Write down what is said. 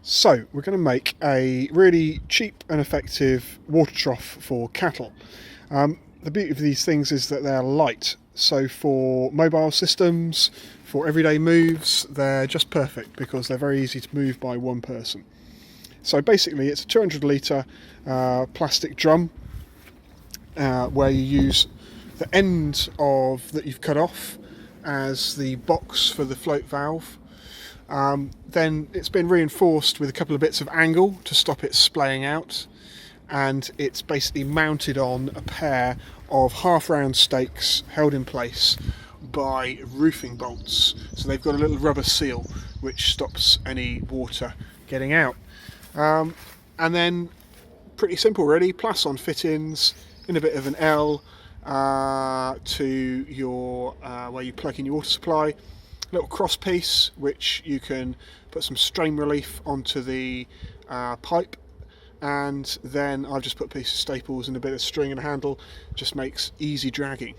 So we're going to make a really cheap and effective water trough for cattle. The beauty of these things is that they're light, so for mobile systems, for everyday moves, they're just perfect because they're very easy to move by one person. So basically it's a 200 litre plastic drum where you use the end of that you've cut off as the box for the float valve. Then it's been reinforced with a couple of bits of angle to stop it splaying out, and it's basically mounted on a pair of half round stakes held in place by roofing bolts. So they've got a little rubber seal which stops any water getting out. And then pretty simple really, plus-on fittings in a bit of an L to your where you plug in your water supply. Little cross piece which you can put some strain relief onto the pipe, and then I've just put a piece of staples and a bit of string and a handle. Just makes easy dragging.